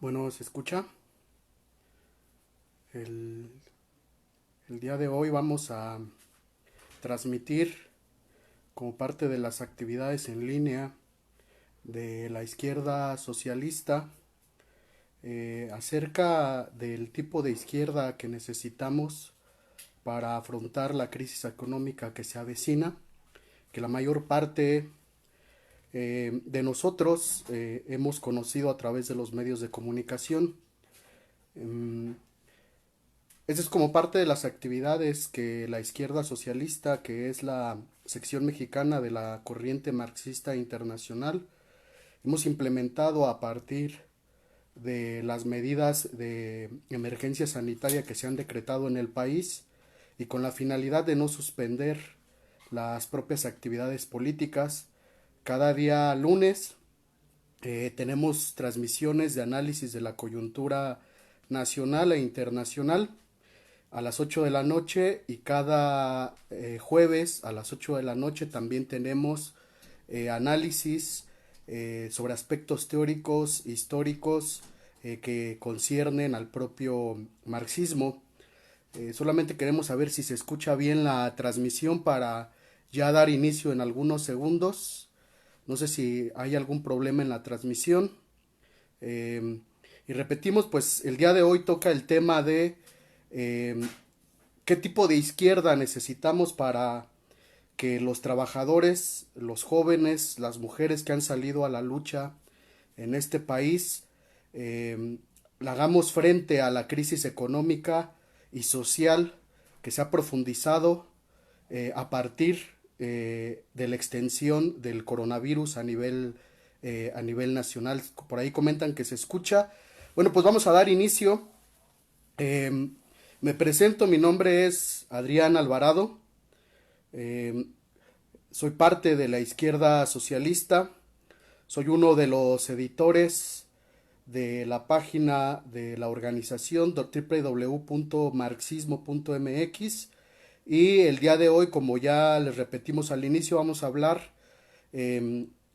Bueno, ¿se escucha? El, el día de hoy vamos a transmitir como parte de las actividades en línea de la izquierda socialista acerca del tipo de izquierda que necesitamos para afrontar la crisis económica que se avecina, que la mayor parte de nosotros hemos conocido a través de los medios de comunicación. Em, Esa es como parte de las actividades que la izquierda socialista, que es la sección mexicana de la corriente marxista internacional, hemos implementado a partir de las medidas de emergencia sanitaria que se han decretado en el país y con la finalidad de no suspender las propias actividades políticas. Cada día lunes tenemos transmisiones de análisis de la coyuntura nacional e internacional a las 8 de la noche, y cada jueves a las 8 de la noche también tenemos análisis sobre aspectos teóricos, históricos, que conciernen al propio marxismo. Solamente queremos saber si se escucha bien la transmisión para ya dar inicio en algunos segundos. No sé si hay algún problema en la transmisión. Eh, y repetimos, pues el día de hoy toca el tema de eh, qué tipo de izquierda necesitamos para que los trabajadores, los jóvenes, las mujeres que han salido a la lucha en este país, eh, hagamos frente a la crisis económica y social que se ha profundizado a partir de la extensión del coronavirus a nivel nacional. Por ahí comentan que se escucha. Bueno, pues vamos a dar inicio. Eh, Me presento, mi nombre es Adrián Alvarado, eh, soy parte de la izquierda socialista, soy uno de los editores de la página de la organización www.marxismo.mx, y el día de hoy, como ya les repetimos al inicio, vamos a hablar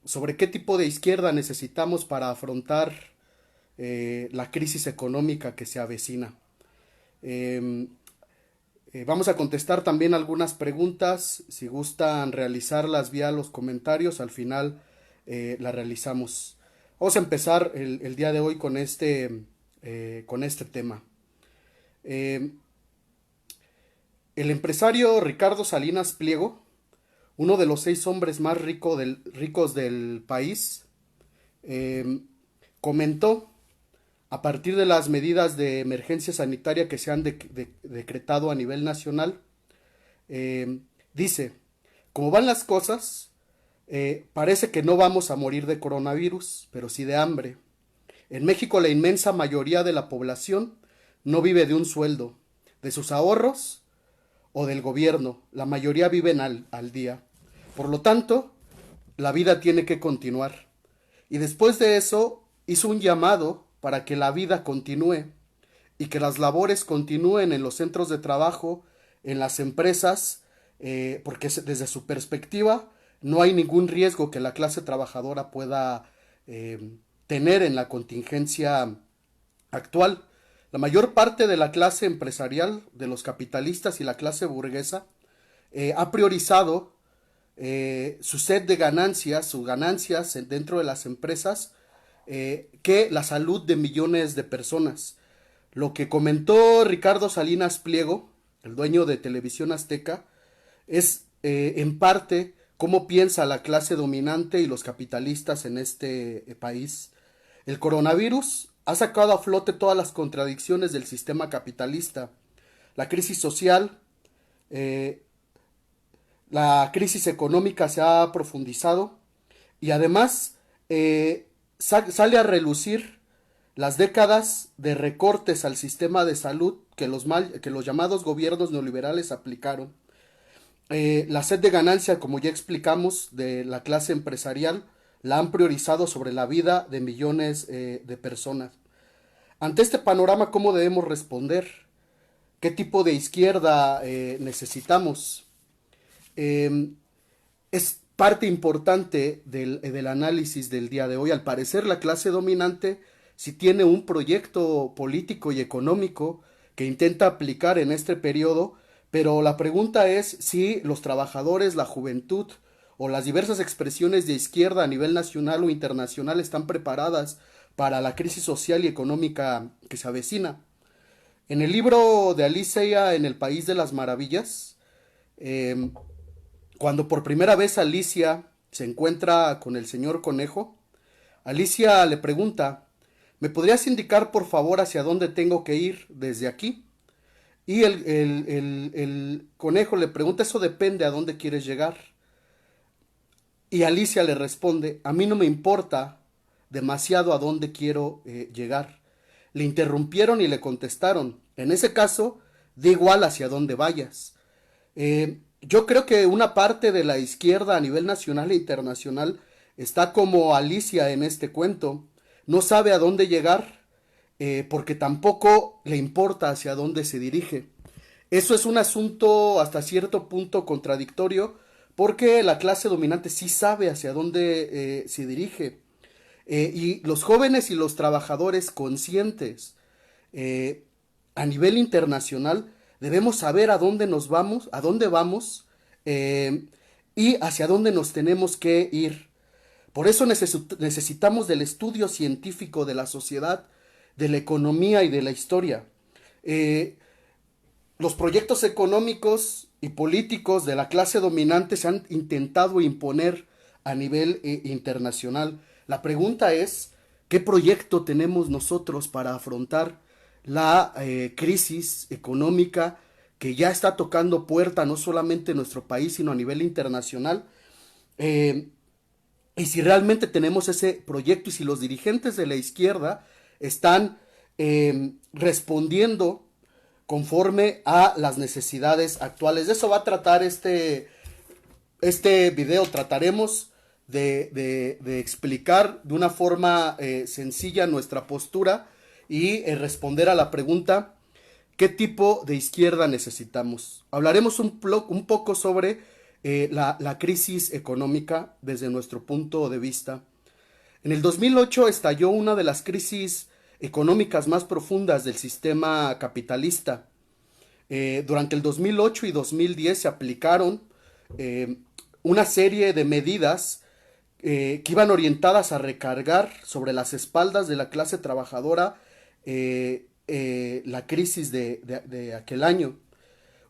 sobre qué tipo de izquierda necesitamos para afrontar la crisis económica que se avecina. Eh, Vamos a contestar también algunas preguntas. Si gustan realizarlas vía los comentarios, al final las realizamos. Vamos a empezar el día de hoy con este tema. Eh, el empresario Ricardo Salinas Pliego, uno de los 6 hombres más ricos del país, eh, comentó, a partir de las medidas de emergencia sanitaria que se han decretado a nivel nacional, dice, como van las cosas, parece que no vamos a morir de coronavirus, pero sí de hambre. En México la inmensa mayoría de la población no vive de un sueldo, de sus ahorros o del gobierno. La mayoría viven al día. Por lo tanto, la vida tiene que continuar. Y después de eso hizo un llamado para que la vida continúe y que las labores continúen en los centros de trabajo, en las empresas, porque desde su perspectiva no hay ningún riesgo que la clase trabajadora pueda tener en la contingencia actual. La mayor parte de la clase empresarial, de los capitalistas y la clase burguesa, ha priorizado su sed de ganancias, sus ganancias dentro de las empresas, que la salud de millones de personas. Lo que comentó Ricardo Salinas Pliego, el dueño de Televisión Azteca, es en parte cómo piensa la clase dominante y los capitalistas en este país. El coronavirus ha sacado a flote todas las contradicciones del sistema capitalista. La crisis social, eh, la crisis económica se ha profundizado, y además sale a relucir las décadas de recortes al sistema de salud que los llamados gobiernos neoliberales aplicaron. La sed de ganancia, como ya explicamos, de la clase empresarial, la han priorizado sobre la vida de millones de personas. Ante este panorama, ¿cómo debemos responder? ¿Qué tipo de izquierda necesitamos? Eh, es parte importante del análisis del día de hoy. Al parecer, la clase dominante si tiene un proyecto político y económico que intenta aplicar en este periodo, pero la pregunta es si los trabajadores, la juventud o las diversas expresiones de izquierda a nivel nacional o internacional están preparadas para la crisis social y económica que se avecina. En el libro de Alicia en el País de las Maravillas, eh, cuando por primera vez Alicia se encuentra con el señor Conejo, Alicia le pregunta, ¿me podrías indicar por favor hacia dónde tengo que ir desde aquí? Y el conejo le pregunta, eso depende a dónde quieres llegar. Y Alicia le responde, a mí no me importa demasiado a dónde quiero llegar. Le interrumpieron y le contestaron, en ese caso, da igual hacia dónde vayas. Yo creo que una parte de la izquierda a nivel nacional e internacional está como Alicia en este cuento. No sabe a dónde llegar porque tampoco le importa hacia dónde se dirige. Eso es un asunto hasta cierto punto contradictorio porque la clase dominante sí sabe hacia dónde se dirige. Y los jóvenes y los trabajadores conscientes eh, a nivel internacional debemos saber a dónde nos vamos, a dónde vamos y hacia dónde nos tenemos que ir. Por eso necesitamos del estudio científico de la sociedad, de la economía y de la historia. Eh, los proyectos económicos y políticos de la clase dominante se han intentado imponer a nivel internacional. La pregunta es, ¿qué proyecto tenemos nosotros para afrontar la crisis económica que ya está tocando puerta no solamente en nuestro país, sino a nivel internacional? Y si realmente tenemos ese proyecto y si los dirigentes de la izquierda están respondiendo conforme a las necesidades actuales. De eso va a tratar este video. Trataremos de explicar de una forma sencilla nuestra postura y responder a la pregunta ¿qué tipo de izquierda necesitamos? Hablaremos un poco sobre la crisis económica desde nuestro punto de vista. En el 2008 estalló una de las crisis económicas más profundas del sistema capitalista. Durante el 2008 y 2010 se aplicaron una serie de medidas que iban orientadas a recargar sobre las espaldas de la clase trabajadora la crisis de aquel año.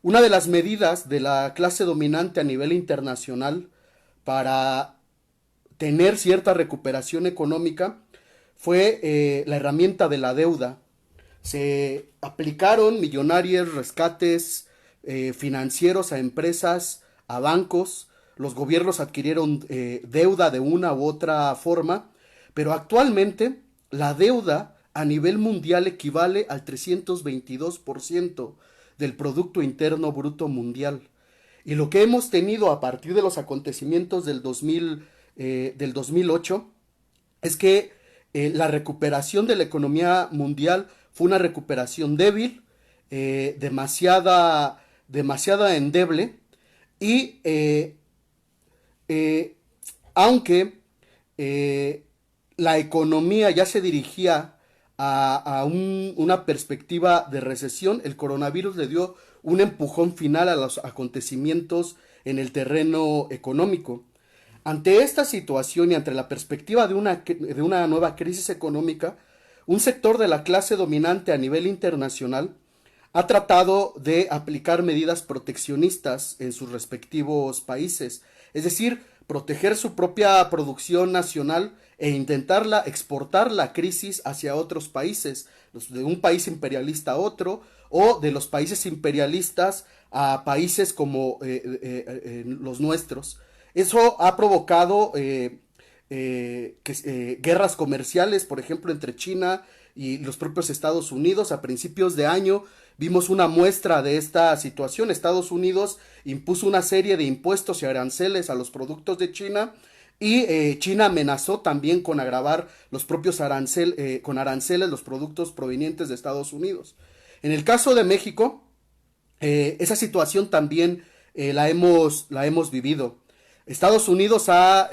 Una de las medidas de la clase dominante a nivel internacional para tener cierta recuperación económica fue la herramienta de la deuda. Se aplicaron millonarios rescates financieros a empresas, a bancos, los gobiernos adquirieron deuda de una u otra forma, pero actualmente la deuda a nivel mundial equivale al 322% del Producto Interno Bruto Mundial. Y lo que hemos tenido a partir de los acontecimientos del 2008 es que la recuperación de la economía mundial fue una recuperación débil, demasiada endeble, y aunque la economía ya se dirigía a una perspectiva de recesión, el coronavirus le dio un empujón final a los acontecimientos en el terreno económico. Ante esta situación y ante la perspectiva de una nueva crisis económica, un sector de la clase dominante a nivel internacional ha tratado de aplicar medidas proteccionistas en sus respectivos países, es decir, proteger su propia producción nacional e intentarla exportar la crisis hacia otros países, de un país imperialista a otro, o de los países imperialistas a países como los nuestros. Eso ha provocado guerras comerciales, por ejemplo, entre China y los propios Estados Unidos. A principios de año vimos una muestra de esta situación. Estados Unidos impuso una serie de impuestos y aranceles a los productos de China y China amenazó también con agravar los propios con aranceles los productos provenientes de Estados Unidos. En el caso de México, esa situación también la hemos vivido. Estados Unidos ha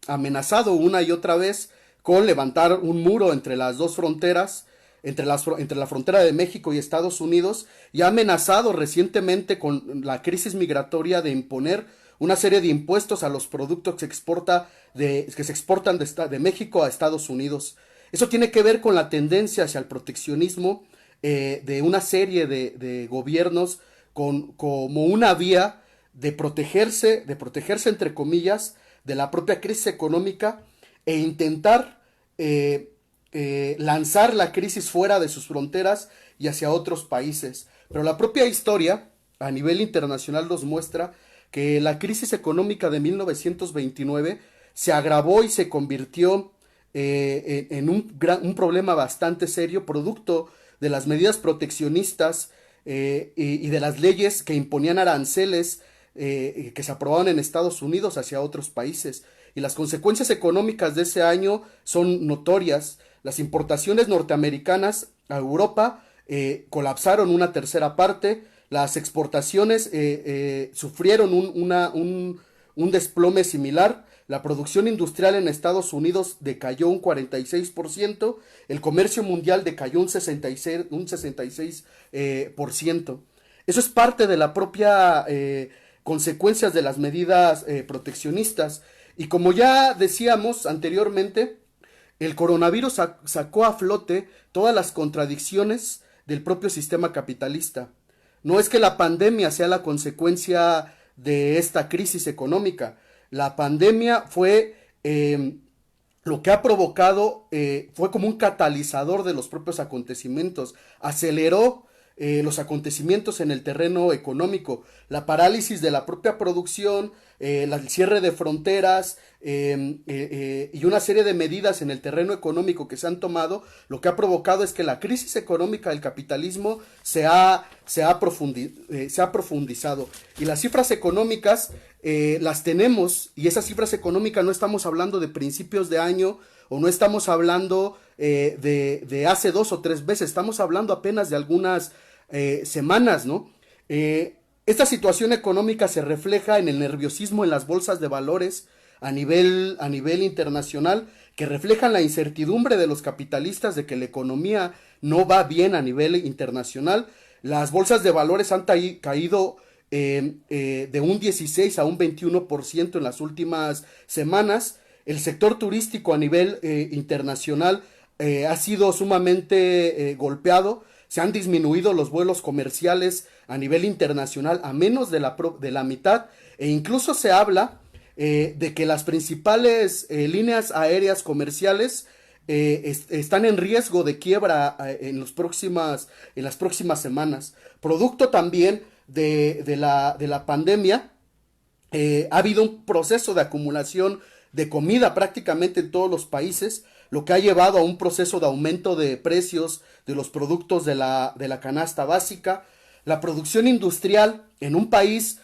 amenazado una y otra vez con levantar un muro entre las dos fronteras, entre la frontera de México y Estados Unidos, y ha amenazado recientemente con la crisis migratoria de imponer una serie de impuestos a los productos que se exportan de México a Estados Unidos. Eso tiene que ver con la tendencia hacia el proteccionismo de una serie de gobiernos como una vía de protegerse entre comillas de la propia crisis económica e intentar lanzar la crisis fuera de sus fronteras y hacia otros países. Pero la propia historia a nivel internacional nos muestra que la crisis económica de 1929 se agravó y se convirtió en un problema bastante serio, producto de las medidas proteccionistas y de las leyes que imponían aranceles que se aprobaban en Estados Unidos hacia otros países. Y las consecuencias económicas de ese año son notorias. Las importaciones norteamericanas a Europa colapsaron una tercera parte. Las exportaciones sufrieron un desplome similar. La producción industrial en Estados Unidos decayó un 46%. El comercio mundial decayó un 66%. Eso es parte de la propia consecuencias de las medidas proteccionistas. Y como ya decíamos anteriormente, el coronavirus sacó a flote todas las contradicciones del propio sistema capitalista. No es que la pandemia sea la consecuencia de esta crisis económica. La pandemia fue lo que ha provocado, fue como un catalizador de los propios acontecimientos. Aceleró los acontecimientos en el terreno económico, la parálisis de la propia producción, el cierre de fronteras y una serie de medidas en el terreno económico que se han tomado, lo que ha provocado es que la crisis económica del capitalismo se ha profundizado. Y las cifras económicas las tenemos, y esas cifras económicas no estamos hablando de principios de año, o no estamos hablando de hace 2 o 3 meses, estamos hablando apenas de algunas semanas, ¿no? Esta situación económica se refleja en el nerviosismo en las bolsas de valores a nivel internacional, que reflejan la incertidumbre de los capitalistas de que la economía no va bien a nivel internacional. Las bolsas de valores han caído de un 16 a un 21% en las últimas semanas. El sector turístico a nivel internacional ha sido sumamente golpeado. Se han disminuido los vuelos comerciales a nivel internacional a menos de la mitad, e incluso se habla de que las principales líneas aéreas comerciales están en riesgo de quiebra en las próximas semanas. Producto también de la pandemia, ha habido un proceso de acumulación de comida prácticamente en todos los países, lo que ha llevado a un proceso de aumento de precios de los productos de la canasta básica. La producción industrial en un país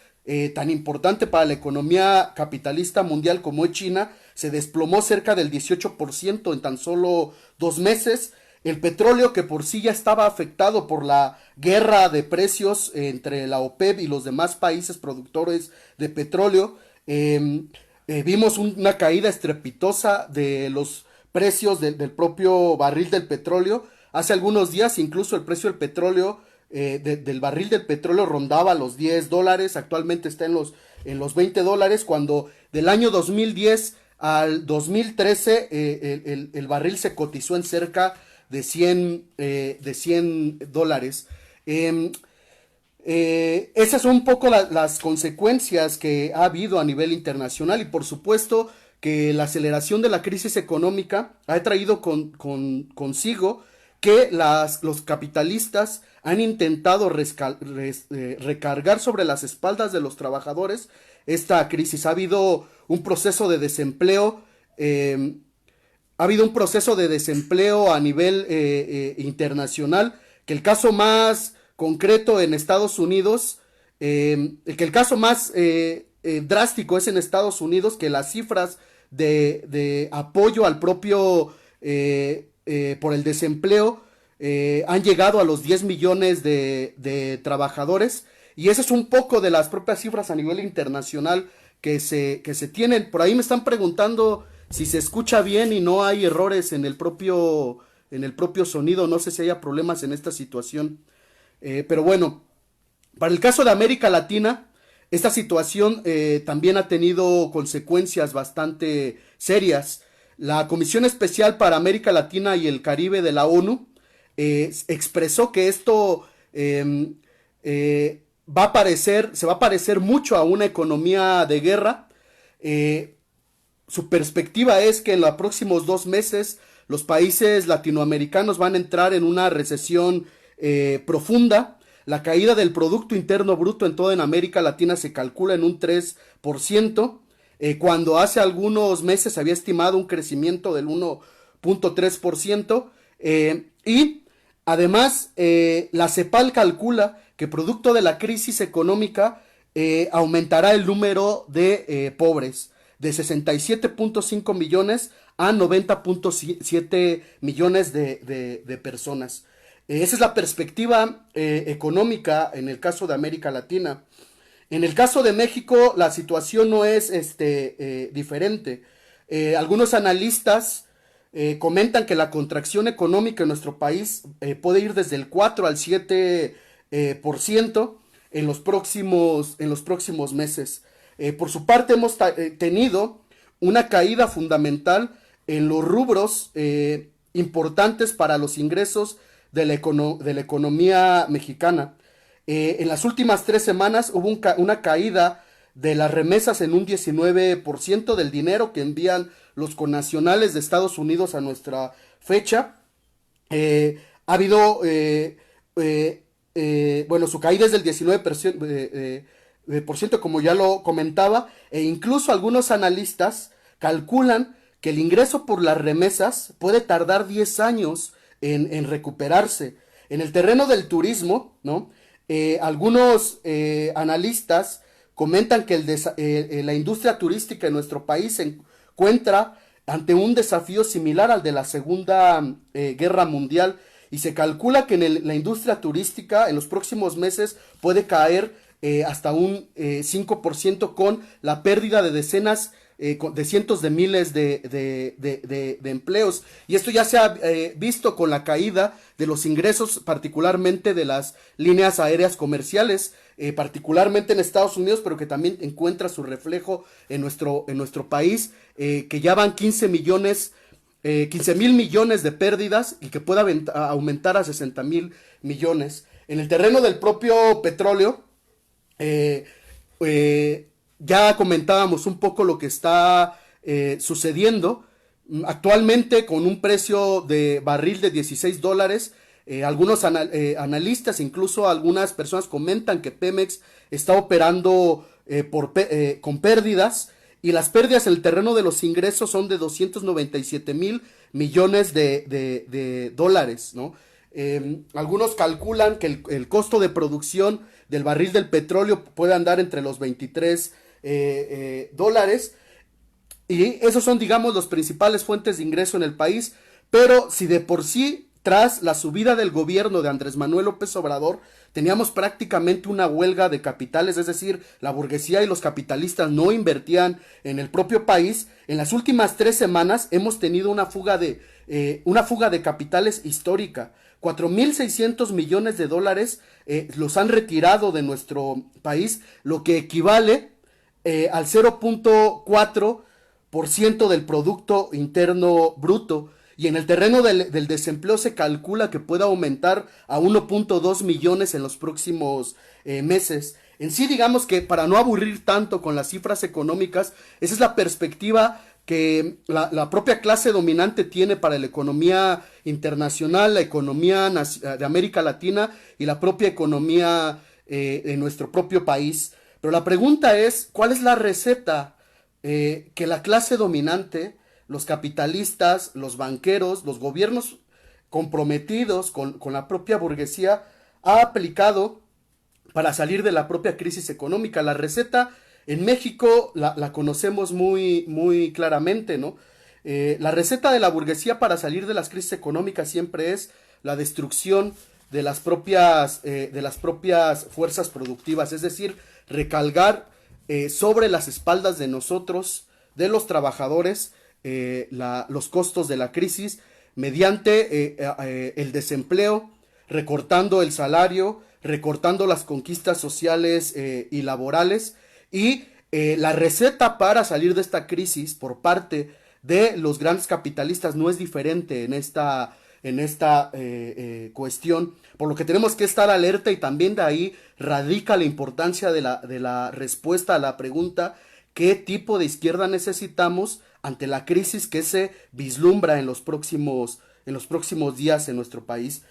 tan importante para la economía capitalista mundial como es China se desplomó cerca del 18% en tan solo 2 meses. El petróleo, que por sí ya estaba afectado por la guerra de precios entre la OPEP y los demás países productores de petróleo, vimos una caída estrepitosa de los precios del propio barril del petróleo. Hace algunos días incluso el precio del petróleo, del barril del petróleo, rondaba los $10, actualmente está en los $20, cuando del año 2010 al 2013 el barril se cotizó en cerca de $100. Esas son un poco las consecuencias que ha habido a nivel internacional, y por supuesto que la aceleración de la crisis económica ha traído consigo que los capitalistas han intentado recargar sobre las espaldas de los trabajadores esta crisis. Ha habido un proceso de desempleo, a nivel internacional, que el caso más concreto en Estados Unidos, el caso más drástico es en Estados Unidos, que las cifras de apoyo al propio por el desempleo han llegado a los 10 millones de trabajadores, y esa es un poco de las propias cifras a nivel internacional que se tienen. Por ahí me están preguntando Si se escucha bien y no hay errores en el propio sonido, no sé si haya problemas en esta situación. Pero bueno, para el caso de América Latina, esta situación también ha tenido consecuencias bastante serias. La Comisión Especial para América Latina y el Caribe de la ONU expresó que esto se va a parecer mucho a una economía de guerra. Eh, Su perspectiva es que en los próximos 2 meses los países latinoamericanos van a entrar en una recesión profunda. La caída del Producto Interno Bruto en toda en América Latina se calcula en un 3%, cuando hace algunos meses se había estimado un crecimiento del 1,3%. Y además, la CEPAL calcula que producto de la crisis económica aumentará el número de pobres de 67.5 millones a 90.7 millones de personas. Esa es la perspectiva económica en el caso de América Latina. En el caso de México, la situación no es diferente. Algunos analistas comentan que la contracción económica en nuestro país puede ir desde el 4 al 7% en los próximos meses. Por su parte, hemos tenido una caída fundamental en los rubros importantes para los ingresos de de la economía mexicana. En las últimas 3 semanas hubo una caída de las remesas en un 19% del dinero que envían los connacionales de Estados Unidos a nuestra fecha. Ha habido, bueno, su caída es del 19%, como ya lo comentaba, e incluso algunos analistas calculan que el ingreso por las remesas puede tardar 10 años en recuperarse. En el terreno del turismo, ¿no? Algunos analistas comentan que la industria turística en nuestro país se encuentra ante un desafío similar al de la Segunda Guerra Mundial, y se calcula que la industria turística en los próximos meses puede caer hasta un 5% con la pérdida de decenas de cientos de miles de empleos. Y esto ya se ha visto con la caída de los ingresos, particularmente de las líneas aéreas comerciales, particularmente en Estados Unidos, pero que también encuentra su reflejo en nuestro país, que ya van 15 mil millones de pérdidas y que pueda aumentar a 60 mil millones. En el terreno del propio petróleo, ya comentábamos un poco lo que está sucediendo actualmente con un precio de barril de $16. Algunos analistas, incluso algunas personas comentan que Pemex está operando con pérdidas, y las pérdidas en el terreno de los ingresos son de 297 mil millones de dólares, ¿no? Algunos calculan que el costo de producción del barril del petróleo puede andar entre los 23 dólares, y esos son, digamos, las principales fuentes de ingreso en el país. Pero si de por sí, tras la subida del gobierno de Andrés Manuel López Obrador, teníamos prácticamente una huelga de capitales, es decir, la burguesía y los capitalistas no invertían en el propio país, en las últimas 3 semanas hemos tenido una fuga de capitales histórica. 4.600 millones de dólares los han retirado de nuestro país, lo que equivale al 0.4% del Producto Interno Bruto. Y en el terreno del desempleo se calcula que puede aumentar a 1.2 millones en los próximos meses. En sí, digamos que para no aburrir tanto con las cifras económicas, esa es la perspectiva que la propia clase dominante tiene para la economía internacional, la economía de América Latina y la propia economía de nuestro propio país. Pero la pregunta es, ¿cuál es la receta que la clase dominante, los capitalistas, los banqueros, los gobiernos comprometidos con la propia burguesía ha aplicado para salir de la propia crisis económica? La receta en México la conocemos muy claramente, ¿no? La receta de la burguesía para salir de las crisis económicas siempre es la destrucción de las propias fuerzas productivas, es decir, recargar sobre las espaldas de nosotros, de los trabajadores, los costos de la crisis mediante el desempleo, recortando el salario, recortando las conquistas sociales y laborales, y la receta para salir de esta crisis por parte de los grandes capitalistas no es diferente en esta cuestión, por lo que tenemos que estar alerta, y también de ahí radica la importancia de la respuesta a la pregunta: ¿qué tipo de izquierda necesitamos ante la crisis que se vislumbra en los próximos días en nuestro país?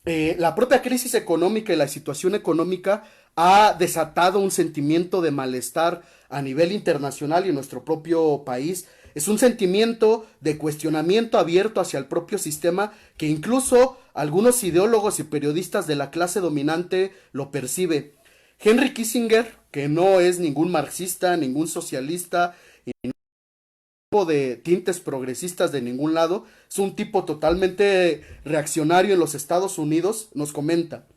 La propia crisis económica y la situación económica ha desatado un sentimiento de malestar a nivel internacional y en nuestro propio país. Es un sentimiento de cuestionamiento abierto hacia el propio sistema, que incluso algunos ideólogos y periodistas de la clase dominante lo percibe. Henry Kissinger, que no es ningún marxista, ningún socialista, de tintes progresistas de ningún lado, es un tipo totalmente reaccionario en los Estados Unidos, nos comenta: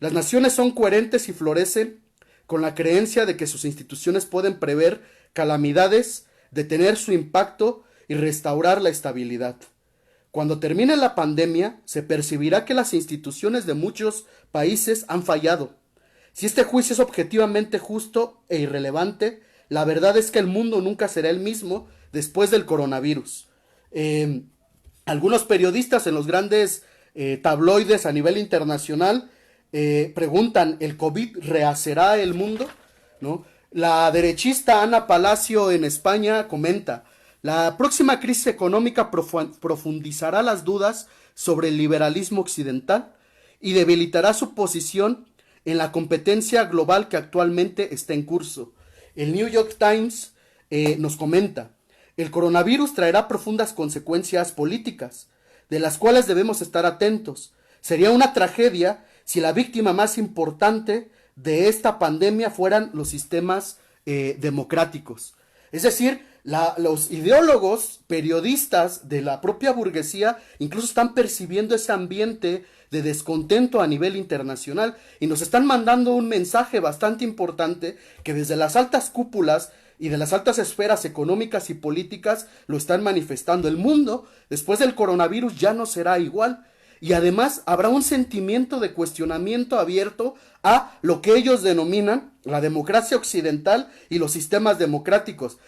las naciones son coherentes y florecen con la creencia de que sus instituciones pueden prever calamidades, detener su impacto y restaurar la estabilidad. Cuando termine la pandemia, se percibirá que las instituciones de muchos países han fallado. Si este juicio es objetivamente justo e irrelevante, la verdad es que el mundo nunca será el mismo después del coronavirus. Algunos periodistas en los grandes tabloides a nivel internacional preguntan: ¿el COVID rehacerá el mundo? ¿No? La derechista Ana Palacio en España comenta: la próxima crisis económica profundizará las dudas sobre el liberalismo occidental y debilitará su posición en la competencia global que actualmente está en curso. El New York Times nos comenta: el coronavirus traerá profundas consecuencias políticas, de las cuales debemos estar atentos. Sería una tragedia si la víctima más importante de esta pandemia fueran los sistemas democráticos. Es decir, los ideólogos, periodistas de la propia burguesía incluso están percibiendo ese ambiente de descontento a nivel internacional, y nos están mandando un mensaje bastante importante, que desde las altas cúpulas y de las altas esferas económicas y políticas lo están manifestando. El mundo después del coronavirus ya no será igual, y además habrá un sentimiento de cuestionamiento abierto a lo que ellos denominan la democracia occidental y los sistemas democráticos.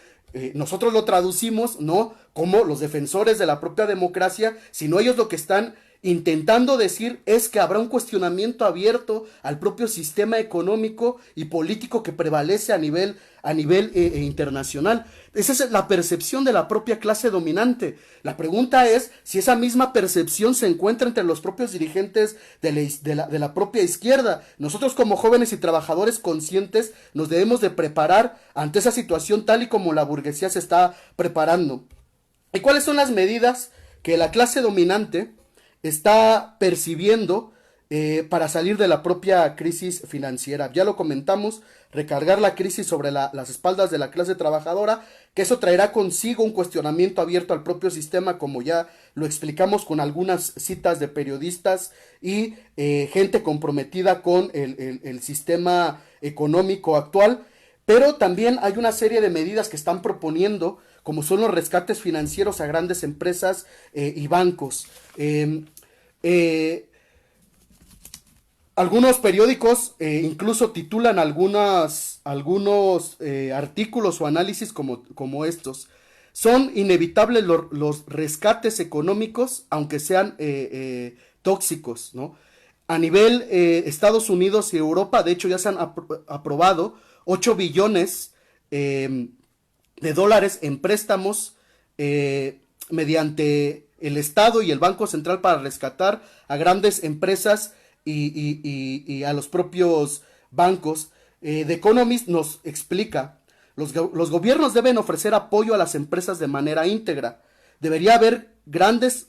Nosotros lo traducimos no como los defensores de la propia democracia, sino ellos lo que están intentando decir es que habrá un cuestionamiento abierto al propio sistema económico y político que prevalece a nivel internacional. Esa es la percepción de la propia clase dominante. La pregunta es si esa misma percepción se encuentra entre los propios dirigentes de la propia izquierda. Nosotros, como jóvenes y trabajadores conscientes, nos debemos de preparar ante esa situación tal y como la burguesía se está preparando. ¿Y cuáles son las medidas que la clase dominante está percibiendo para salir de la propia crisis financiera? Ya lo comentamos: recargar la crisis sobre las espaldas de la clase trabajadora, que eso traerá consigo un cuestionamiento abierto al propio sistema, como ya lo explicamos con algunas citas de periodistas y gente comprometida con el sistema económico actual. Pero también hay una serie de medidas que están proponiendo, como son los rescates financieros a grandes empresas y bancos. Algunos periódicos incluso titulan algunos artículos o análisis como estos: son inevitables los rescates económicos, aunque sean tóxicos, ¿no? A nivel Estados Unidos y Europa, de hecho, ya se han aprobado 8 billones de dólares en préstamos mediante el Estado y el Banco Central para rescatar a grandes empresas y a los propios bancos. The Economist nos explica: los gobiernos deben ofrecer apoyo a las empresas de manera íntegra. Debería haber grandes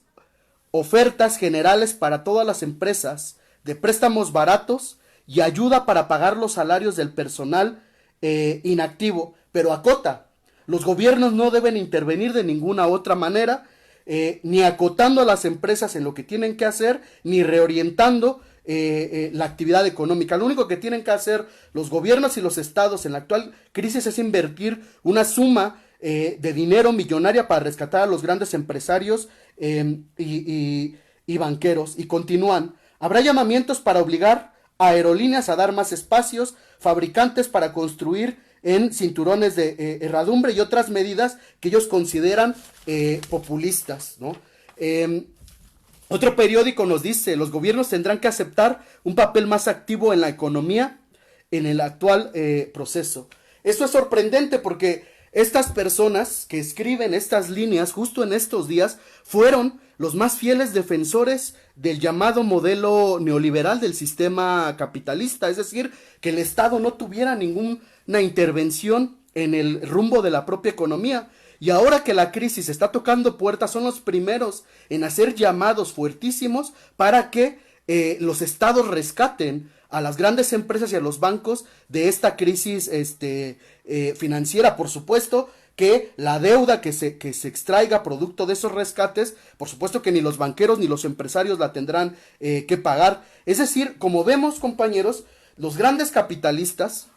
ofertas generales para todas las empresas de préstamos baratos y ayuda para pagar los salarios del personal inactivo. Pero acota: los gobiernos no deben intervenir de ninguna otra manera, ni acotando a las empresas en lo que tienen que hacer, ni reorientando la actividad económica. Lo único que tienen que hacer los gobiernos y los estados en la actual crisis es invertir una suma de dinero millonaria para rescatar a los grandes empresarios y banqueros. Y continúan, habrá llamamientos para obligar a aerolíneas a dar más espacios, fabricantes para construir en cinturones de herradumbre y otras medidas que ellos consideran populistas, ¿no? Otro periódico nos dice, los gobiernos tendrán que aceptar un papel más activo en la economía en el actual proceso. Esto es sorprendente porque estas personas que escriben estas líneas justo en estos días fueron los más fieles defensores del llamado modelo neoliberal del sistema capitalista, es decir, que el Estado no tuviera ninguna intervención en el rumbo de la propia economía. Y ahora que la crisis está tocando puertas, son los primeros en hacer llamados fuertísimos para que los estados rescaten a las grandes empresas y a los bancos de esta crisis financiera. Por supuesto que la deuda que se extraiga producto de esos rescates, por supuesto que ni los banqueros ni los empresarios la tendrán que pagar. Es decir, como vemos, compañeros, los grandes capitalistas,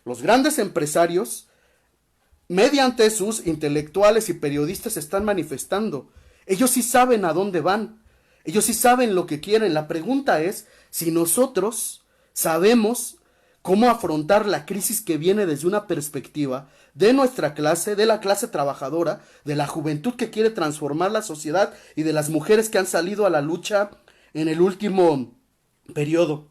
los grandes empresarios, mediante sus intelectuales y periodistas están manifestando. Ellos sí saben a dónde van. Ellos sí saben lo que quieren. La pregunta es si nosotros sabemos cómo afrontar la crisis que viene desde una perspectiva de nuestra clase, de la clase trabajadora, de la juventud que quiere transformar la sociedad y de las mujeres que han salido a la lucha en el último periodo.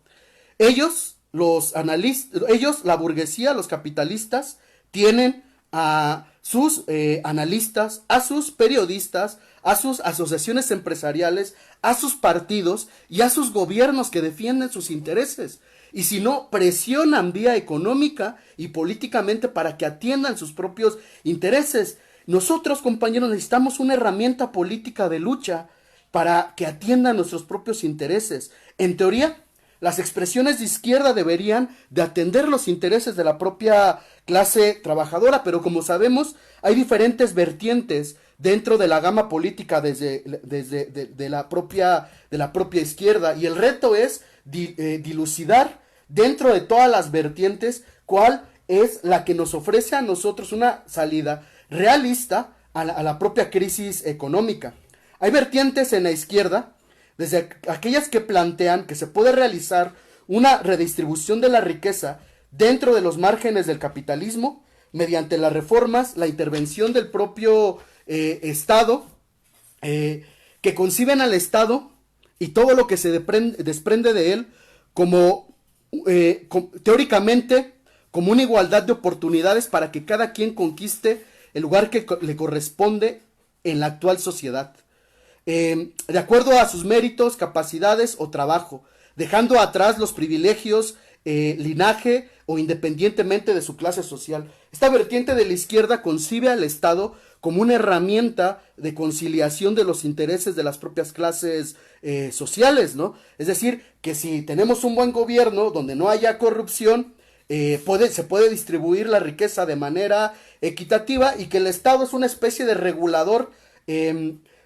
Ellos, los analistas, ellos, la burguesía, los capitalistas, tienen a sus analistas, a sus periodistas, a sus asociaciones empresariales, a sus partidos y a sus gobiernos que defienden sus intereses. Y si no, presionan vía económica y políticamente para que atiendan sus propios intereses. Nosotros, compañeros, necesitamos una herramienta política de lucha para que atiendan nuestros propios intereses. En teoría, las expresiones de izquierda deberían de atender los intereses de la propia clase trabajadora, pero como sabemos, hay diferentes vertientes dentro de la gama política de la propia izquierda, y el reto es dilucidar dentro de todas las vertientes cuál es la que nos ofrece a nosotros una salida realista a la propia crisis económica. Hay vertientes en la izquierda, desde aquellas que plantean que se puede realizar una redistribución de la riqueza dentro de los márgenes del capitalismo mediante las reformas, la intervención del propio Estado, que conciben al Estado y todo lo que se desprende de él como teóricamente como una igualdad de oportunidades para que cada quien conquiste el lugar que le corresponde en la actual sociedad, de acuerdo a sus méritos, capacidades o trabajo, dejando atrás los privilegios, linaje o independientemente de su clase social. Esta vertiente de la izquierda concibe al Estado como una herramienta de conciliación de los intereses de las propias clases sociales, ¿no? Es decir, que si tenemos un buen gobierno donde no haya corrupción, se puede distribuir la riqueza de manera equitativa, y que el Estado es una especie de regulador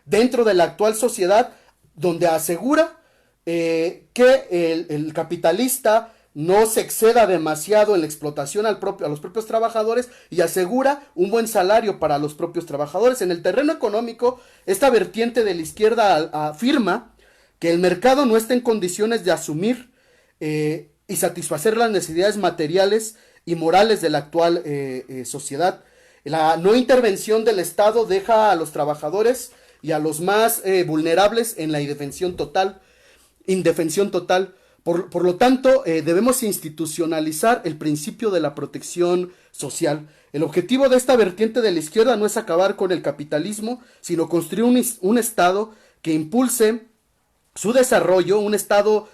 dentro de la actual sociedad, donde asegura que el capitalista no se exceda demasiado en la explotación a los propios trabajadores, y asegura un buen salario para los propios trabajadores. En el terreno económico, esta vertiente de la izquierda afirma que el mercado no está en condiciones de asumir y satisfacer las necesidades materiales y morales de la actual sociedad. La no intervención del Estado deja a los trabajadores y a los más vulnerables en la indefensión total. Por lo tanto, debemos institucionalizar el principio de la protección social. El objetivo de esta vertiente de la izquierda no es acabar con el capitalismo, sino construir un Estado que impulse su desarrollo, un Estado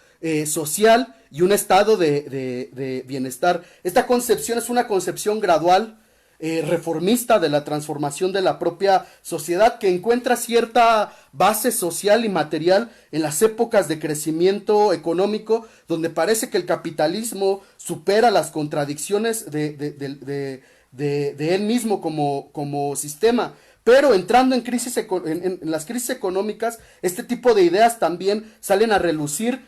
social y un estado de bienestar. Esta concepción es una concepción gradual, reformista de la transformación de la propia sociedad, que encuentra cierta base social y material en las épocas de crecimiento económico, donde parece que el capitalismo supera las contradicciones de él mismo como sistema. Pero entrando en las crisis económicas, este tipo de ideas también salen a relucir,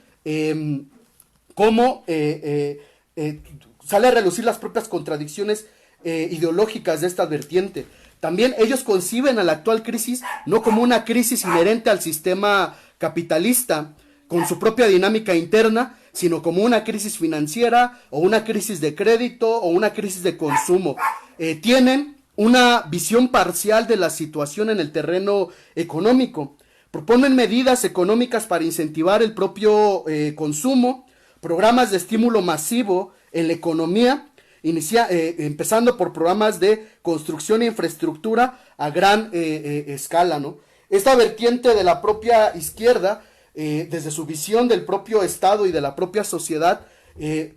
sale a relucir las propias contradicciones ideológicas de esta vertiente. También ellos conciben a la actual crisis no como una crisis inherente al sistema capitalista, con su propia dinámica interna, sino como una crisis financiera o una crisis de crédito o una crisis de consumo. Tienen una visión parcial de la situación en el terreno económico. Proponen medidas económicas para incentivar el propio consumo, programas de estímulo masivo en la economía, empezando por programas de construcción e infraestructura a gran escala, ¿no? Esta vertiente de la propia izquierda, desde su visión del propio Estado y de la propia sociedad,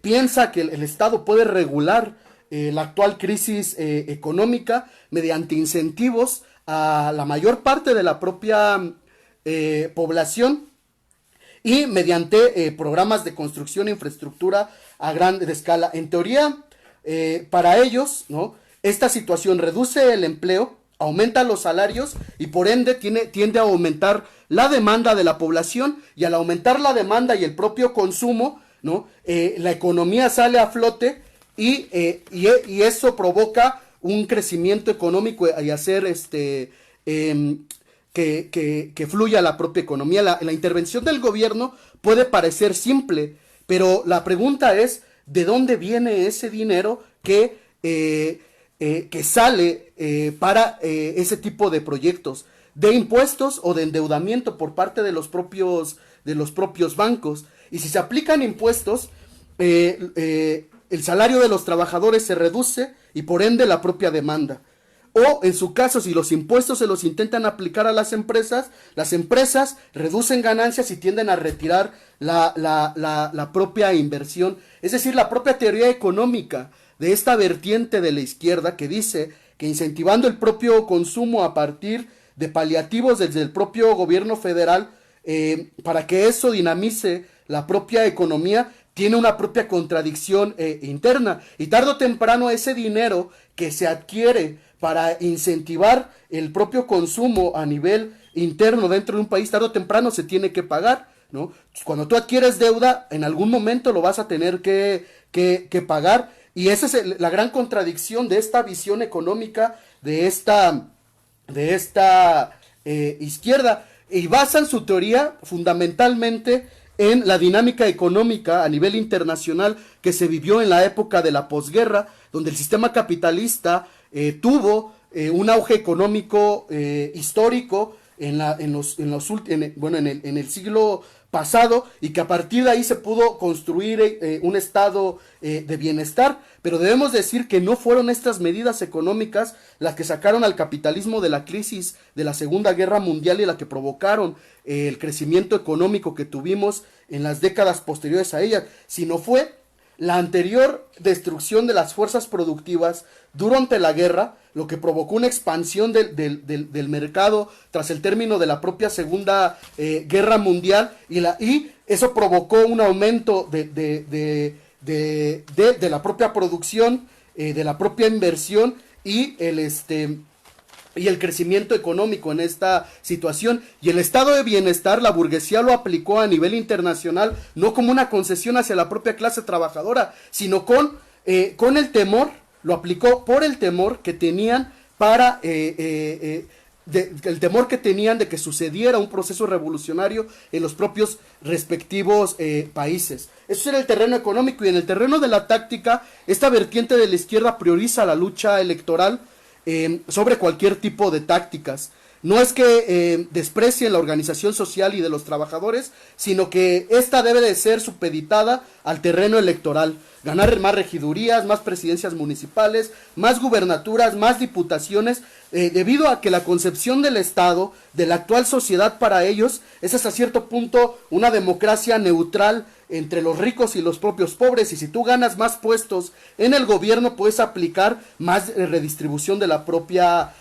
piensa que el Estado puede regular la actual crisis económica mediante incentivos a la mayor parte de la propia población y mediante programas de construcción e infraestructura a gran escala. En teoría, para ellos, ¿no?, esta situación reduce el empleo, aumenta los salarios y por ende tiende a aumentar la demanda de la población, y al aumentar la demanda y el propio consumo, ¿no?, la economía sale a flote y eso provoca un crecimiento económico y hacer que fluya la propia economía. La intervención del gobierno puede parecer simple, pero la pregunta es, ¿de dónde viene ese dinero que sale para ese tipo de proyectos? ¿De impuestos o de endeudamiento por parte de los propios bancos? Y si se aplican impuestos, el salario de los trabajadores se reduce y por ende la propia demanda. O en su caso, si los impuestos se los intentan aplicar a las empresas reducen ganancias y tienden a retirar la propia inversión. Es decir, la propia teoría económica de esta vertiente de la izquierda, que dice que incentivando el propio consumo a partir de paliativos desde el propio gobierno federal, para que eso dinamice la propia economía, tiene una propia contradicción interna, y tarde o temprano ese dinero que se adquiere para incentivar el propio consumo a nivel interno dentro de un país, tarde o temprano se tiene que pagar, ¿no? Cuando tú adquieres deuda, en algún momento lo vas a tener que pagar, y esa es la gran contradicción de esta visión económica de esta izquierda, y basan su teoría fundamentalmente en la dinámica económica a nivel internacional que se vivió en la época de la posguerra, donde el sistema capitalista tuvo un auge económico histórico en el siglo pasado, y que a partir de ahí se pudo construir un estado de bienestar. Pero debemos decir que no fueron estas medidas económicas las que sacaron al capitalismo de la crisis de la Segunda Guerra Mundial y las que provocaron el crecimiento económico que tuvimos en las décadas posteriores a ella, sino fue la anterior destrucción de las fuerzas productivas durante la guerra, lo que provocó una expansión del mercado tras el término de la propia Segunda Guerra Mundial, y eso provocó un aumento de la propia producción, de la propia inversión y el crecimiento económico en esta situación. Y el estado de bienestar, la burguesía lo aplicó a nivel internacional, no como una concesión hacia la propia clase trabajadora, sino con el temor, lo aplicó por el temor que tenían el temor que tenían de que sucediera un proceso revolucionario en los propios respectivos países. Eso era el terreno económico. Y en el terreno de la táctica, esta vertiente de la izquierda prioriza la lucha electoral sobre cualquier tipo de tácticas. No es que desprecien la organización social y de los trabajadores, sino que esta debe de ser supeditada al terreno electoral. Ganar más regidurías, más presidencias municipales, más gubernaturas, más diputaciones, debido a que la concepción del Estado, de la actual sociedad para ellos, es hasta cierto punto una democracia neutral entre los ricos y los propios pobres, y si tú ganas más puestos en el gobierno puedes aplicar más redistribución de la propia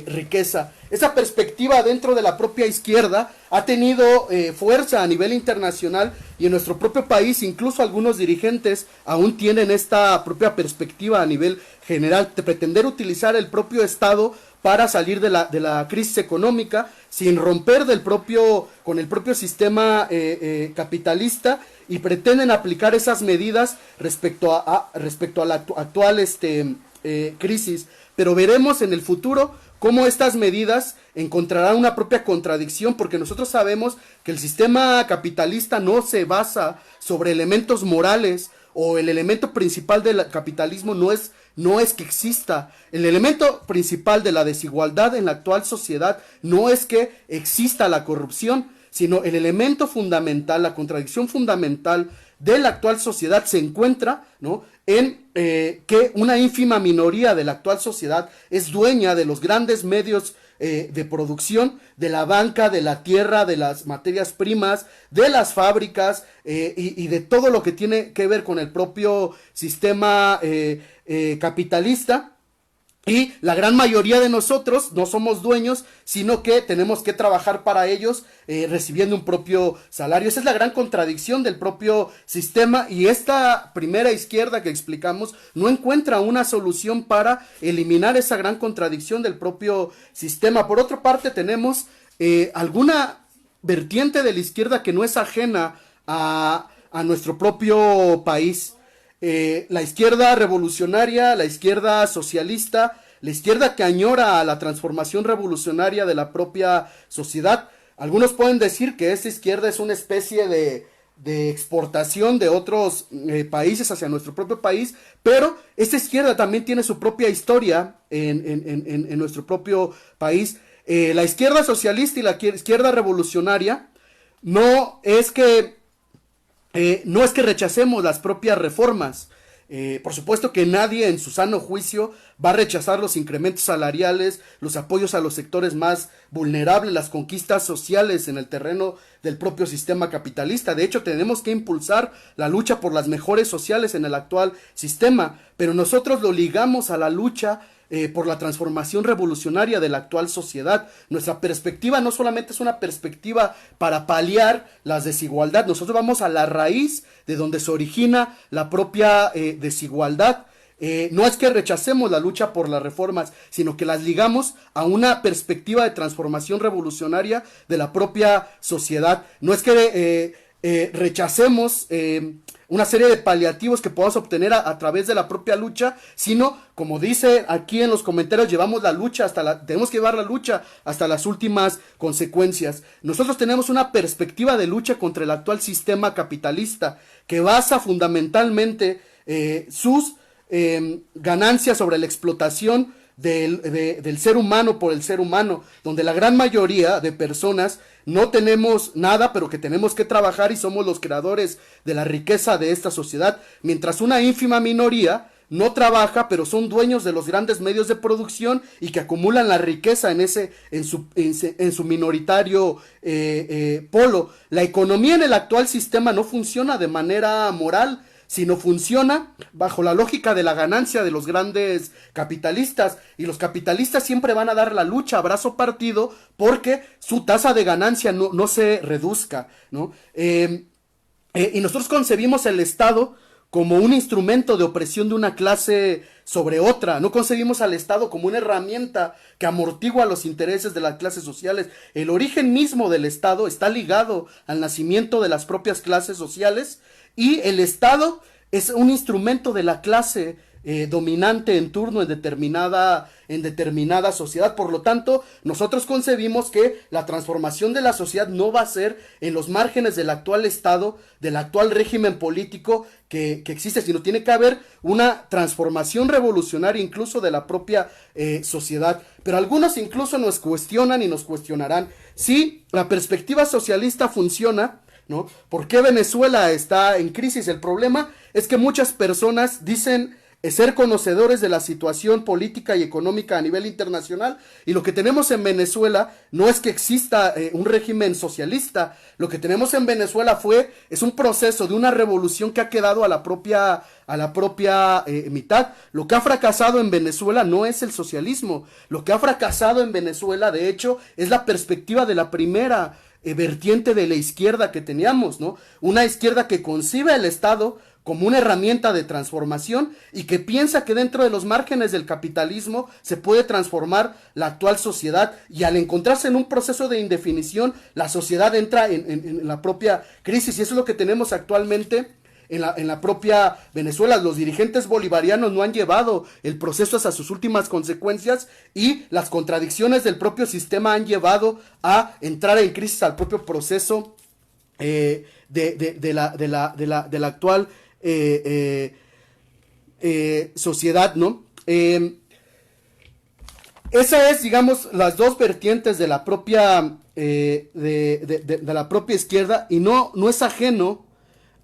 riqueza. Esa perspectiva dentro de la propia izquierda ha tenido fuerza a nivel internacional, y en nuestro propio país incluso algunos dirigentes aún tienen esta propia perspectiva a nivel general, de pretender utilizar el propio Estado para salir de la crisis económica sin romper con el propio sistema capitalista, y pretenden aplicar esas medidas respecto a la actual crisis. Pero veremos en el futuro cómo estas medidas encontrarán una propia contradicción, porque nosotros sabemos que el sistema capitalista no se basa sobre elementos morales, o el elemento principal del capitalismo no es que exista. El elemento principal de la desigualdad en la actual sociedad no es que exista la corrupción, sino el elemento fundamental, la contradicción fundamental de la actual sociedad se encuentra, ¿no?, en que una ínfima minoría de la actual sociedad es dueña de los grandes medios de producción, de la banca, de la tierra, de las materias primas, de las fábricas, y de todo lo que tiene que ver con el propio sistema capitalista. Y la gran mayoría de nosotros no somos dueños, sino que tenemos que trabajar para ellos, recibiendo un propio salario. Esa es la gran contradicción del propio sistema, y esta primera izquierda que explicamos no encuentra una solución para eliminar esa gran contradicción del propio sistema. Por otra parte, tenemos alguna vertiente de la izquierda que no es ajena a nuestro propio país. La izquierda revolucionaria, la izquierda socialista, la izquierda que añora a la transformación revolucionaria de la propia sociedad. Algunos pueden decir que esta izquierda es una especie de exportación de otros países hacia nuestro propio país, pero esta izquierda también tiene su propia historia en nuestro propio país. La izquierda socialista y la izquierda revolucionaria no es que rechacemos las propias reformas. Por supuesto que nadie en su sano juicio va a rechazar los incrementos salariales, los apoyos a los sectores más vulnerables, las conquistas sociales en el terreno del propio sistema capitalista. De hecho, tenemos que impulsar la lucha por las mejores sociales en el actual sistema, pero nosotros lo ligamos a la lucha por la transformación revolucionaria de la actual sociedad. Nuestra perspectiva no solamente es una perspectiva para paliar las desigualdades, nosotros vamos a la raíz de donde se origina la propia desigualdad. No es que rechacemos la lucha por las reformas, sino que las ligamos a una perspectiva de transformación revolucionaria de la propia sociedad. No es que rechacemos una serie de paliativos que podamos obtener a través de la propia lucha, sino, como dice aquí en los comentarios, tenemos que llevar la lucha hasta las últimas consecuencias. Nosotros tenemos una perspectiva de lucha contra el actual sistema capitalista que basa fundamentalmente sus ganancias sobre la explotación del ser humano por el ser humano, donde la gran mayoría de personas no tenemos nada, pero que tenemos que trabajar y somos los creadores de la riqueza de esta sociedad, mientras una ínfima minoría no trabaja, pero son dueños de los grandes medios de producción y que acumulan la riqueza en su minoritario polo. La economía en el actual sistema no funciona de manera moral, sino funciona bajo la lógica de la ganancia de los grandes capitalistas, y los capitalistas siempre van a dar la lucha a brazo partido porque su tasa de ganancia no se reduzca, ¿no? Y nosotros concebimos el Estado como un instrumento de opresión de una clase sobre otra. No concebimos al Estado como una herramienta que amortigua los intereses de las clases sociales. El origen mismo del Estado está ligado al nacimiento de las propias clases sociales, y el Estado es un instrumento de la clase dominante en turno en determinada sociedad. Por lo tanto, nosotros concebimos que la transformación de la sociedad no va a ser en los márgenes del actual Estado, del actual régimen político que existe, sino tiene que haber una transformación revolucionaria incluso de la propia sociedad. Pero algunos incluso nos cuestionan y nos cuestionarán si la perspectiva socialista funciona, ¿no? ¿Por qué Venezuela está en crisis? El problema es que muchas personas dicen ser conocedores de la situación política y económica a nivel internacional, y lo que tenemos en Venezuela no es que exista un régimen socialista. Lo que tenemos en Venezuela es un proceso de una revolución que ha quedado a la propia mitad. Lo que ha fracasado en Venezuela no es el socialismo. Lo que ha fracasado en Venezuela, de hecho, es la perspectiva de la primera vertiente de la izquierda que teníamos, ¿no? Una izquierda que concibe el Estado como una herramienta de transformación y que piensa que dentro de los márgenes del capitalismo se puede transformar la actual sociedad, y al encontrarse en un proceso de indefinición, la sociedad entra en la propia crisis, y eso es lo que tenemos actualmente en la propia Venezuela. Los dirigentes bolivarianos no han llevado el proceso hasta sus últimas consecuencias, y las contradicciones del propio sistema han llevado a entrar en crisis al propio proceso de la actual sociedad, ¿no? Esa es, digamos, las dos vertientes de la propia de la propia izquierda, y no es ajeno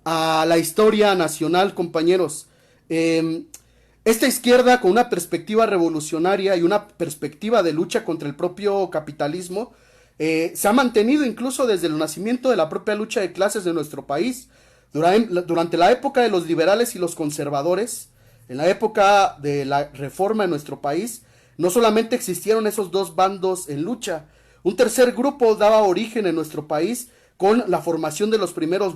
a la historia nacional, compañeros. Esta izquierda, con una perspectiva revolucionaria y una perspectiva de lucha contra el propio capitalismo, se ha mantenido incluso desde el nacimiento de la propia lucha de clases de nuestro país. Durante la época de los liberales y los conservadores, en la época de la reforma en nuestro país, no solamente existieron esos dos bandos en lucha, un tercer grupo daba origen en nuestro país con la formación de los primeros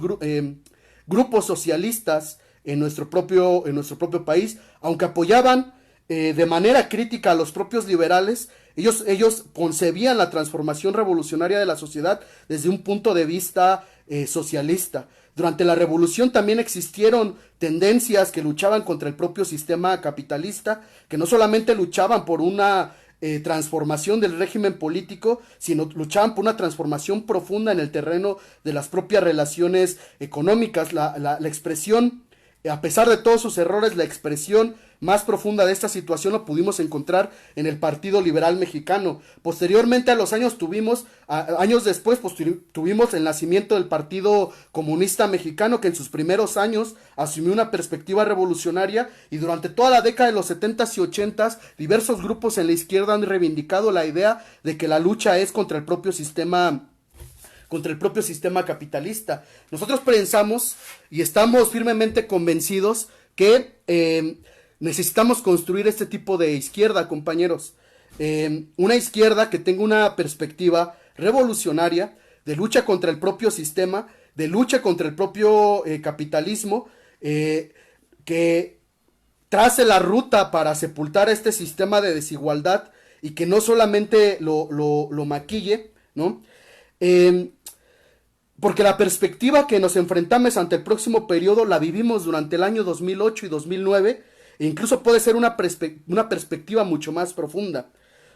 grupos socialistas en nuestro propio país. Aunque apoyaban de manera crítica a los propios liberales, ellos concebían la transformación revolucionaria de la sociedad desde un punto de vista socialista. Durante la revolución también existieron tendencias que luchaban contra el propio sistema capitalista, que no solamente luchaban por una transformación del régimen político, sino luchaban por una transformación profunda en el terreno de las propias relaciones económicas. La expresión, a pesar de todos sus errores, la expresión más profunda de esta situación lo pudimos encontrar en el Partido Liberal Mexicano. Posteriormente a los años años después, tuvimos el nacimiento del Partido Comunista Mexicano, que en sus primeros años asumió una perspectiva revolucionaria, y durante toda la década de los 70s y 80s, diversos grupos en la izquierda han reivindicado la idea de que la lucha es contra el propio sistema capitalista. Nosotros pensamos y estamos firmemente convencidos que necesitamos construir este tipo de izquierda, compañeros. Una izquierda que tenga una perspectiva revolucionaria, de lucha contra el propio sistema, de lucha contra el propio capitalismo, que trace la ruta para sepultar este sistema de desigualdad, y que no solamente lo maquille, ¿no? Porque la perspectiva que nos enfrentamos ante el próximo periodo la vivimos durante el año 2008 y 2009, e incluso puede ser una perspectiva mucho más profunda.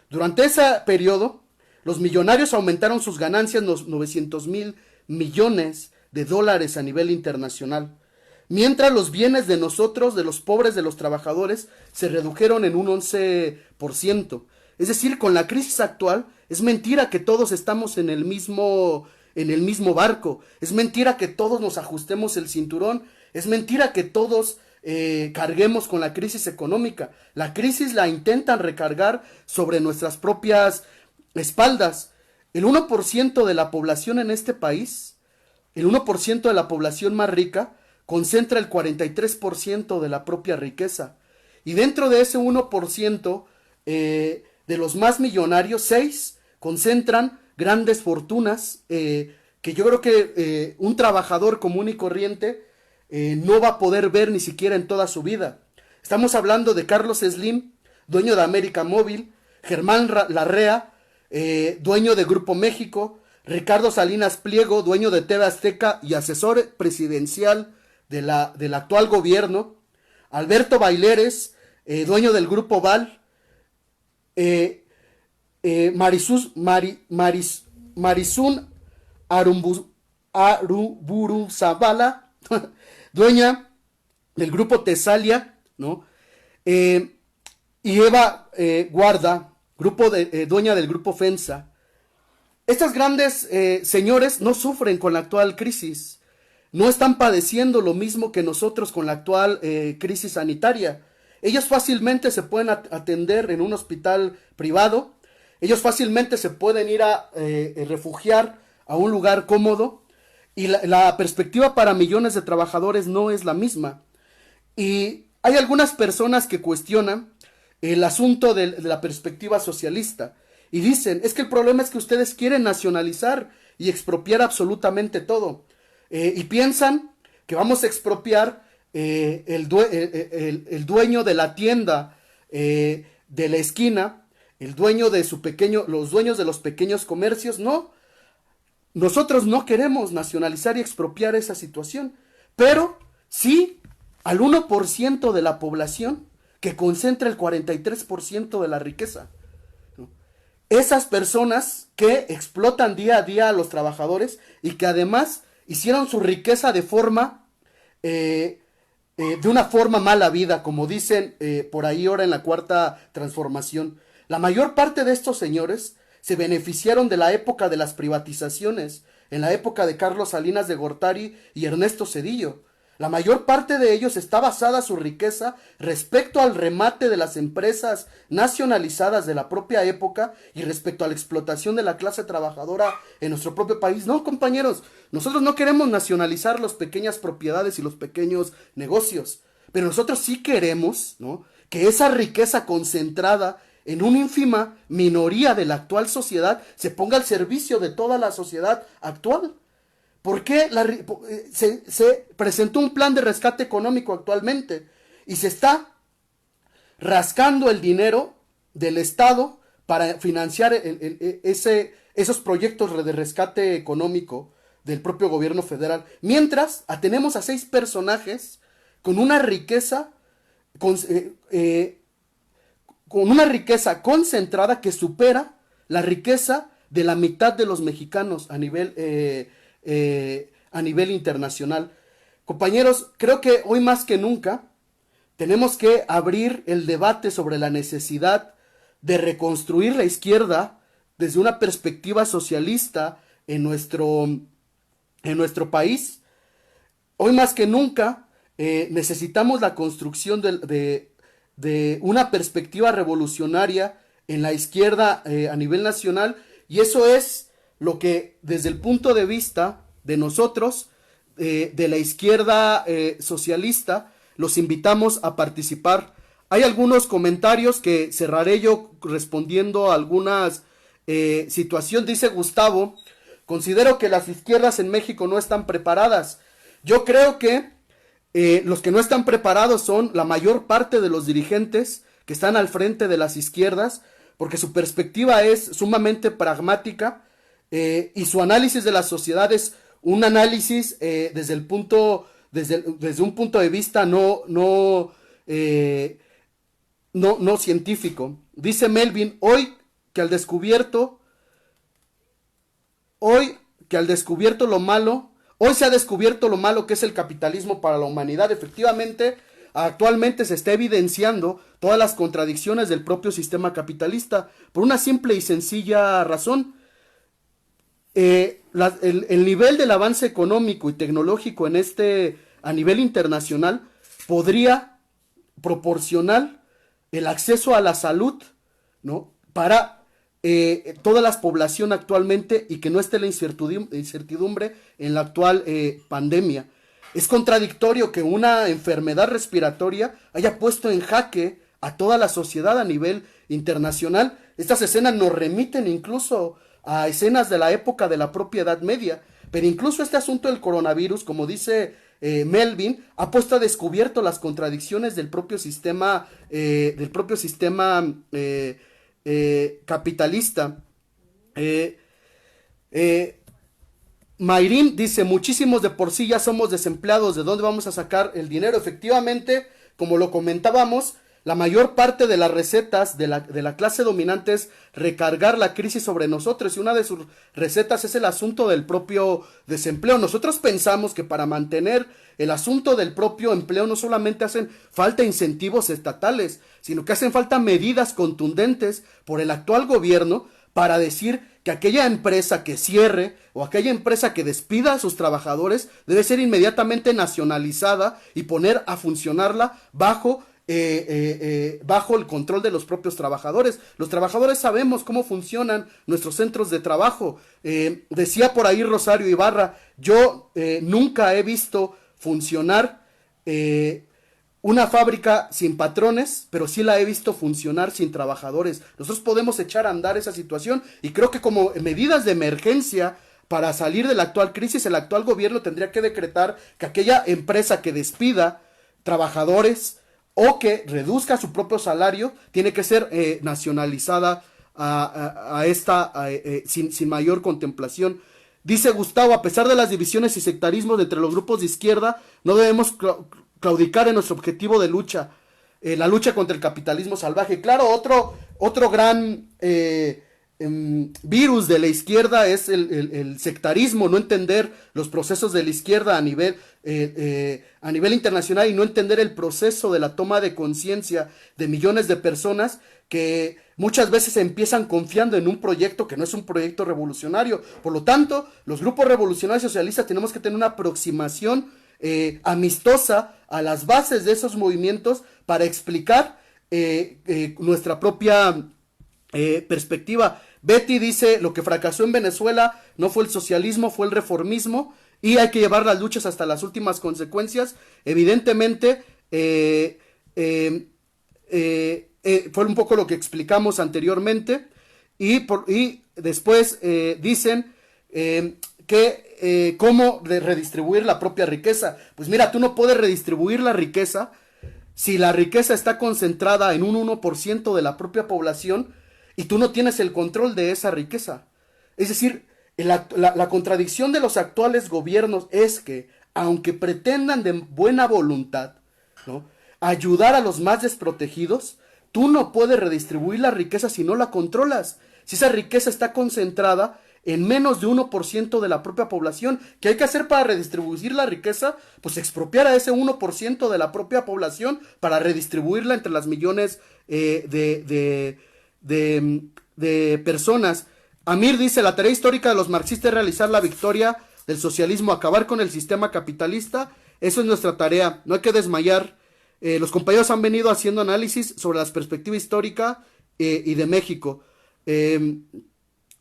Durante ese periodo, los millonarios aumentaron sus ganancias en los 900,000 millones de dólares a nivel internacional, mientras los bienes de nosotros, de los pobres, de los trabajadores, se redujeron en un 11%. Es decir, con la crisis actual, es mentira que todos estamos en el mismo barco, es mentira que todos nos ajustemos el cinturón, es mentira que todos carguemos con la crisis económica. La crisis la intentan recargar sobre nuestras propias espaldas. El 1% de la población en este país, el 1% de la población más rica, concentra el 43% de la propia riqueza. Y dentro de ese 1%, de los más millonarios, 6 concentran grandes fortunas, que yo creo que un trabajador común y corriente no va a poder ver ni siquiera en toda su vida. Estamos hablando de Carlos Slim, dueño de América Móvil; Germán Larrea, dueño de Grupo México; Ricardo Salinas Pliego, dueño de TV Azteca y asesor presidencial del actual gobierno; Alberto Baileres, dueño del Grupo Val; Marisun Aruburuzabala, dueña del Grupo Tesalia, ¿no? Y Eva Guarda, dueña del Grupo FEMSA. Estas grandes señores no sufren con la actual crisis, no están padeciendo lo mismo que nosotros con la actual crisis sanitaria. Ellos fácilmente se pueden atender en un hospital privado, ellos fácilmente se pueden ir a refugiar a un lugar cómodo, y la perspectiva para millones de trabajadores no es la misma. Y hay algunas personas que cuestionan el asunto de la perspectiva socialista y dicen, es que el problema es que ustedes quieren nacionalizar y expropiar absolutamente todo, y piensan que vamos a expropiar el dueño de la tienda de la esquina, el dueño de su pequeño, los dueños de los pequeños comercios. No, nosotros no queremos nacionalizar y expropiar esa situación, pero sí al 1% de la población que concentra el 43% de la riqueza. Esas personas que explotan día a día a los trabajadores y que además hicieron su riqueza de una forma mala vida, como dicen por ahí ahora en la cuarta transformación. La mayor parte de estos señores se beneficiaron de la época de las privatizaciones, en la época de Carlos Salinas de Gortari y Ernesto Zedillo. La mayor parte de ellos está basada su riqueza respecto al remate de las empresas nacionalizadas de la propia época y respecto a la explotación de la clase trabajadora en nuestro propio país. No, compañeros, nosotros no queremos nacionalizar las pequeñas propiedades y los pequeños negocios, pero nosotros sí queremos, ¿no?, que esa riqueza concentrada en una ínfima minoría de la actual sociedad se ponga al servicio de toda la sociedad actual. ¿Por qué se presentó un plan de rescate económico actualmente y se está rascando el dinero del Estado para financiar esos proyectos de rescate económico del propio gobierno federal? Mientras tenemos a 6 personajes con una riqueza concentrada que supera la riqueza de la mitad de los mexicanos a nivel internacional. Compañeros, creo que hoy más que nunca tenemos que abrir el debate sobre la necesidad de reconstruir la izquierda desde una perspectiva socialista en nuestro país. Hoy más que nunca necesitamos la construcción de una perspectiva revolucionaria en la izquierda a nivel nacional, y eso es lo que desde el punto de vista de nosotros, de la izquierda socialista, los invitamos a participar. Hay algunos comentarios que cerraré yo respondiendo a algunas situaciones. Dice Gustavo: considero que las izquierdas en México no están preparadas. Yo creo que los que no están preparados son la mayor parte de los dirigentes que están al frente de las izquierdas, porque su perspectiva es sumamente pragmática y su análisis de la sociedad es un análisis desde un punto de vista no científico. Dice Melvin: hoy que al descubierto hoy se ha descubierto lo malo que es el capitalismo para la humanidad. Efectivamente, actualmente se está evidenciando todas las contradicciones del propio sistema capitalista por una simple y sencilla razón. El nivel del avance económico y tecnológico a nivel internacional podría proporcionar el acceso a la salud, ¿no?, para toda la población actualmente, y que no esté la incertidumbre en la actual pandemia. Es contradictorio que una enfermedad respiratoria haya puesto en jaque a toda la sociedad a nivel internacional. Estas escenas nos remiten incluso a escenas de la época de la propia Edad Media, pero incluso este asunto del coronavirus, como dice Melvin, ha puesto a descubierto las contradicciones del propio sistema capitalista. Mayrin dice: muchísimos de por sí ya somos desempleados, ¿de dónde vamos a sacar el dinero? Efectivamente, como lo comentábamos, la mayor parte de las recetas de la clase dominante es recargar la crisis sobre nosotros, y una de sus recetas es el asunto del propio desempleo. Nosotros pensamos que para mantener el asunto del propio empleo no solamente hacen falta incentivos estatales, sino que hacen falta medidas contundentes por el actual gobierno para decir que aquella empresa que cierre o aquella empresa que despida a sus trabajadores debe ser inmediatamente nacionalizada y poner a funcionarla bajo el control de los propios trabajadores. Los trabajadores sabemos cómo funcionan nuestros centros de trabajo. Decía por ahí Rosario Ibarra: yo nunca he visto funcionar una fábrica sin patrones, pero sí la he visto funcionar sin trabajadores. Nosotros podemos echar a andar esa situación, y creo que como medidas de emergencia para salir de la actual crisis, el actual gobierno tendría que decretar que aquella empresa que despida trabajadores o que reduzca su propio salario, tiene que ser nacionalizada sin mayor contemplación. Dice Gustavo, a pesar de las divisiones y sectarismos entre los grupos de izquierda, no debemos claudicar en nuestro objetivo de lucha, la lucha contra el capitalismo salvaje. Claro, otro gran virus de la izquierda es el sectarismo, no entender los procesos de la izquierda a nivel internacional y no entender el proceso de la toma de conciencia de millones de personas que muchas veces empiezan confiando en un proyecto que no es un proyecto revolucionario. Por lo tanto, los grupos revolucionarios socialistas tenemos que tener una aproximación amistosa a las bases de esos movimientos para explicar nuestra propia perspectiva. Betty dice, lo que fracasó en Venezuela no fue el socialismo, fue el reformismo, y hay que llevar las luchas hasta las últimas consecuencias. Evidentemente, fue un poco lo que explicamos anteriormente, y después dicen cómo redistribuir la propia riqueza. Pues mira, tú no puedes redistribuir la riqueza si la riqueza está concentrada en un 1% de la propia población y tú no tienes el control de esa riqueza. Es decir, la contradicción de los actuales gobiernos es que, aunque pretendan de buena voluntad, ¿no?, ayudar a los más desprotegidos, tú no puedes redistribuir la riqueza si no la controlas. Si esa riqueza está concentrada en menos de 1% de la propia población, ¿qué hay que hacer para redistribuir la riqueza? Pues expropiar a ese 1% de la propia población para redistribuirla entre las millones de personas. Amir dice, la tarea histórica de los marxistas es realizar la victoria del socialismo, acabar con el sistema capitalista. Eso es nuestra tarea, no hay que desmayar. Los compañeros han venido haciendo análisis sobre la perspectiva histórica y de México.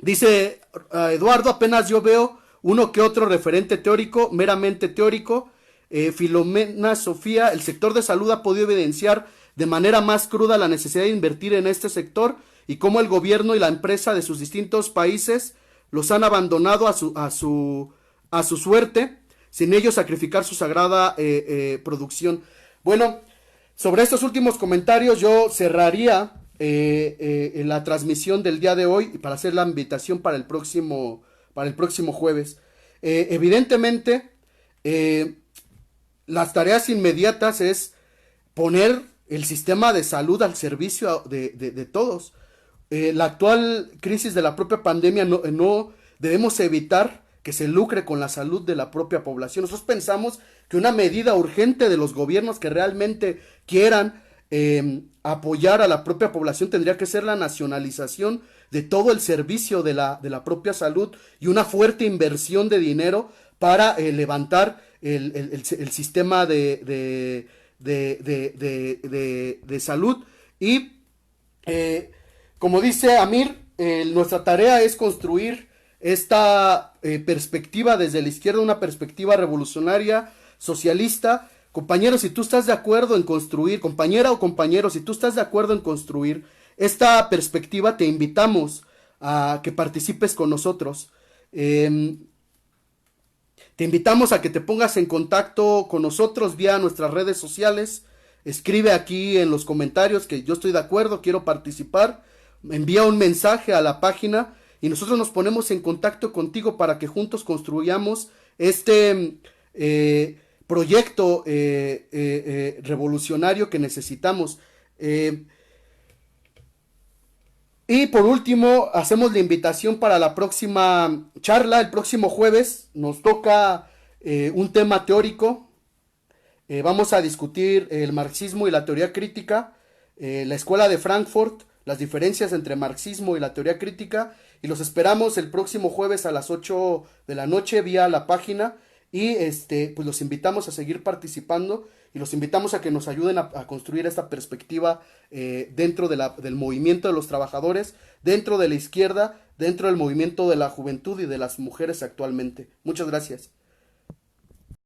Dice Eduardo, apenas yo veo uno que otro referente teórico, meramente teórico. Filomena Sofía, el sector de salud ha podido evidenciar de manera más cruda la necesidad de invertir en este sector y cómo el gobierno y la empresa de sus distintos países los han abandonado a su suerte, sin ellos sacrificar su sagrada producción. Bueno, sobre estos últimos comentarios yo cerraría la transmisión del día de hoy para hacer la invitación para el próximo jueves. Evidentemente, las tareas inmediatas es poner el sistema de salud al servicio de todos. La actual crisis de la propia pandemia no debemos evitar que se lucre con la salud de la propia población. Nosotros pensamos que una medida urgente de los gobiernos que realmente quieran apoyar a la propia población tendría que ser la nacionalización de todo el servicio de la propia salud y una fuerte inversión de dinero para levantar el sistema de salud. Y como dice Amir, nuestra tarea es construir esta perspectiva desde la izquierda, una perspectiva revolucionaria, socialista. Compañeros, si tú estás de acuerdo en construir, compañera o compañero, si tú estás de acuerdo en construir esta perspectiva, te invitamos a que participes con nosotros. Te invitamos a que te pongas en contacto con nosotros vía nuestras redes sociales. Escribe aquí en los comentarios que yo estoy de acuerdo, quiero participar. Envía un mensaje a la página y nosotros nos ponemos en contacto contigo para que juntos construyamos este proyecto revolucionario que necesitamos. Y por último, hacemos la invitación para la próxima charla. El próximo jueves nos toca un tema teórico. Vamos a discutir el marxismo y la teoría crítica, la escuela de Frankfurt, las diferencias entre marxismo y la teoría crítica. Y los esperamos el próximo jueves a las 8 de la noche vía la página. Y pues los invitamos a seguir participando y los invitamos a que nos ayuden a construir esta perspectiva dentro del movimiento de los trabajadores, dentro de la izquierda, dentro del movimiento de la juventud y de las mujeres actualmente. Muchas gracias.